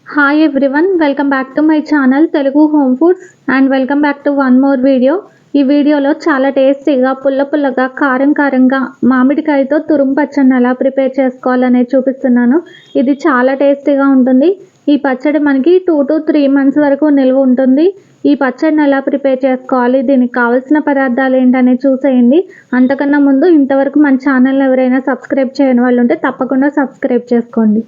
Hi everyone, welcome back to my channel Telugu home foods and welcome back to one more video. ఈ వీడియోలో చాలా టేస్టీగా పుల్లగా కారంగా మామిడికాయతో తురుము పచ్చడిని ఎలా ప్రిపేర్ చేసుకోవాలనేది చూపిస్తున్నాను. ఇది చాలా టేస్టీగా ఉంటుంది. ఈ పచ్చడి మనకి 2 to 3 months వరకు నిల్వ ఉంటుంది. ఈ పచ్చడిని ఎలా ప్రిపేర్ చేసుకోవాలి, దీనికి కావాల్సిన పదార్థాలు ఏంటనేది చూసేయండి. అంతకన్నా ముందు ఇంతవరకు మన ఛానల్ని ఎవరైనా సబ్స్క్రైబ్ చేయని వాళ్ళు ఉంటే తప్పకుండా సబ్స్క్రైబ్ చేసుకోండి.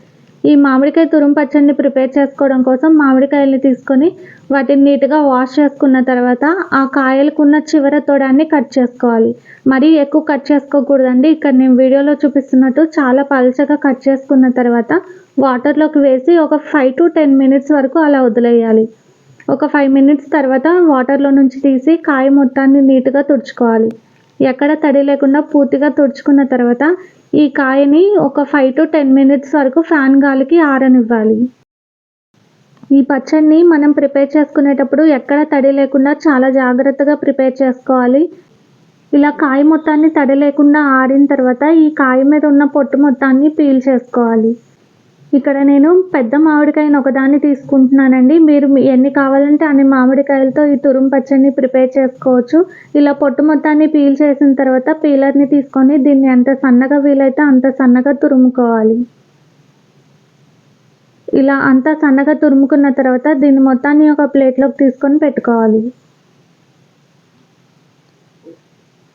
ఈ మామిడికాయ తురుము పచ్చడిని ప్రిపేర్ చేసుకోవడం కోసం మామిడికాయల్ని తీసుకొని వాటిని నీట్గా వాష్ చేసుకున్న తర్వాత ఆ కాయలకున్న చివర తొడాన్ని కట్ చేసుకోవాలి. మరీ ఎక్కువ కట్ చేసుకోకూడదండి. ఇక్కడ నేను వీడియోలో చూపిస్తున్నట్టు చాలా పల్చగా కట్ చేసుకున్న తర్వాత వాటర్లోకి వేసి ఒక 5 to 10 minutes వరకు అలా వదిలేయాలి. ఒక 5 minutes తర్వాత వాటర్లో నుంచి తీసి కాయ మొత్తాన్ని నీట్గా తుడుచుకోవాలి. ఎక్కడ తడి లేకుండా పూర్తిగా తుడుచుకున్న తర్వాత ఈ కాయని ఒక 5 to 10 minutes వరకు ఫ్యాన్ గాలికి ఆరనివ్వాలి. ఈ పచ్చడిని మనం ప్రిపేర్ చేసుకునేటప్పుడు ఎక్కడ తడి లేకుండా చాలా జాగ్రత్తగా ప్రిపేర్ చేసుకోవాలి. ఇలా కాయ మొత్తాన్ని తడి లేకుండా ఆరిన తర్వాత ఈ కాయ మీద ఉన్న పొట్టు మొత్తాన్ని పీల్ చేసుకోవాలి. ఇక్కడ నేను పెద్ద మామిడికాయను ఒకదాన్ని తీసుకుంటున్నానండి. మీరు ఎన్ని కావాలంటే అన్ని మామిడికాయలతో ఈ తురుము పచ్చడిని ప్రిపేర్ చేసుకోవచ్చు. ఇలా పొట్టు మొత్తాన్ని పీల్ చేసిన తర్వాత పీలర్ని తీసుకొని దీన్ని ఎంత సన్నగా వీలైతే అంత సన్నగా తురుముకోవాలి. ఇలా అంతా సన్నగా తురుముకున్న తర్వాత దీన్ని మొత్తాన్ని ఒక ప్లేట్లోకి తీసుకొని పెట్టుకోవాలి.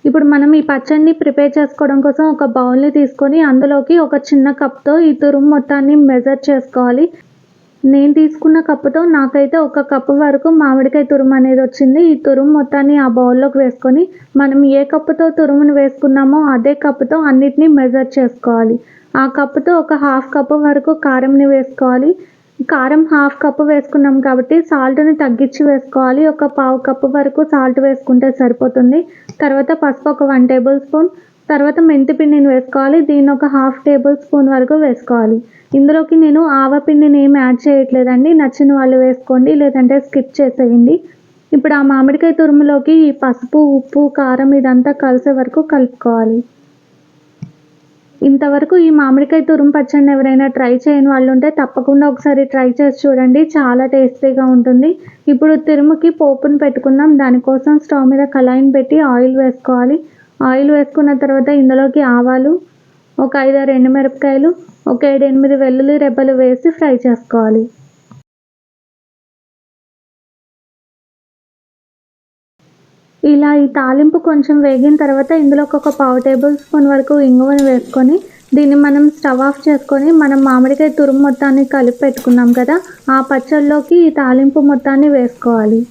ఇప్పుడు మనం ఈ పచ్చడిని ప్రిపేర్ చేసుకోవడం కోసం ఒక బౌల్ని తీసుకొని అందులోకి ఒక చిన్న కప్తో ఈ తురుము మొత్తాన్ని మెజర్ చేసుకోవాలి. నేను తీసుకున్న కప్పుతో నాకైతే 1 కప్పు వరకు మామిడికాయ తురుము అనేది వచ్చింది. ఈ తురుము మొత్తాన్ని ఆ బౌల్లోకి వేసుకొని మనం ఏ కప్పుతో తురుమును వేసుకున్నామో అదే కప్పుతో అన్నిటినీ మెజర్ చేసుకోవాలి. ఆ కప్పుతో ఒక 1/2 కప్పు వరకు కారంని వేసుకోవాలి. కారం 1/2 కప్పు వేసుకున్నాం కాబట్టి సాల్ట్ని తగ్గించి వేసుకోవాలి. ఒక 1/4 కప్పు వరకు సాల్ట్ వేసుకుంటే సరిపోతుంది. తర్వాత పసుపు ఒక 1 టేబుల్ స్పూన్, తర్వాత మెంతి పిండిని వేసుకోవాలి. దీన్ని ఒక 1/2 టేబుల్ స్పూన్ వరకు వేసుకోవాలి. ఇందులోకి నేను ఆవపిండిని ఏమి యాడ్ చేయట్లేదండి. నచ్చిన వాళ్ళు వేసుకోండి, లేదంటే స్కిప్ చేసేయండి. ఇప్పుడు ఆ మామిడికాయ తురుములోకి ఈ పసుపు, ఉప్పు, కారం ఇదంతా కలిసే వరకు కలుపుకోవాలి. ఇంతవరకు ఈ మామిడికాయ తురుము పచ్చడిని ఎవరైనా ట్రై చేయని వాళ్ళు ఉంటే తప్పకుండా ఒకసారి ట్రై చేసి చూడండి. చాలా టేస్టీగా ఉంటుంది. ఇప్పుడు తురుముకి పోపును పెట్టుకుందాం. దానికోసం స్టవ్ మీద కళాయిని పెట్టి ఆయిల్ వేసుకోవాలి. ఆయిల్ వేసుకున్న తర్వాత ఇందులోకి ఆవాలు, ఒక 5-6 ఎండుమిరపకాయలు, ఒక 7-8 వెల్లుల్లి రెబ్బలు వేసి ఫ్రై చేసుకోవాలి. ఇలా ఈ తాలింపు కొంచెం వేగిన తర్వాత ఇందులోకి ఒక 1/2 టేబుల్ స్పూన్ వరకు ఇంగువను వేసుకొని దీన్ని మనం స్టవ్ ఆఫ్ చేసుకొని మనం మామిడికాయ తురుము మొత్తాన్ని కలిపి పెట్టుకున్నాం కదా, ఆ పచ్చడిలోకి ఈ తాలింపు మొత్తాన్ని వేసుకోవాలి.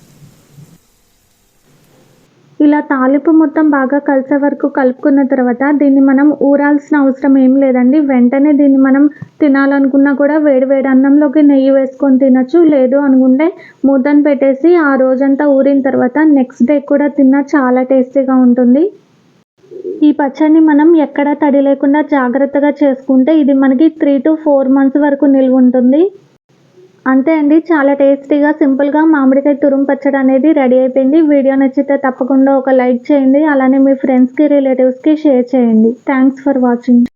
ఇలా తాలింపు మొత్తం బాగా కలిసే వరకు కలుపుకున్న తర్వాత దీన్ని మనం ఊరాల్సిన అవసరం ఏం లేదండి. వెంటనే దీన్ని మనం తినాలనుకున్నా కూడా వేడి అన్నంలోకి నెయ్యి వేసుకొని తినచ్చు. లేదు అనుకుంటే మూతను పెట్టేసి ఆ రోజంతా ఊరిన తర్వాత నెక్స్ట్ డే కూడా తిన్నా చాలా టేస్టీగా ఉంటుంది. ఈ పచ్చడిని మనం ఎక్కడా తడి లేకుండా జాగ్రత్తగా చేసుకుంటే ఇది మనకి 3 to 4 months వరకు నిల్వ ఉంటుంది. అంతే అండి, చాలా టేస్టీగా సింపుల్గా మామిడికాయ తురుము పచ్చడి అనేది రెడీ అయిపోయింది. వీడియో నచ్చితే తప్పకుండా ఒక లైక్ చేయండి. అలానే మీ ఫ్రెండ్స్కి రిలేటివ్స్కి షేర్ చేయండి. Thanks for watching.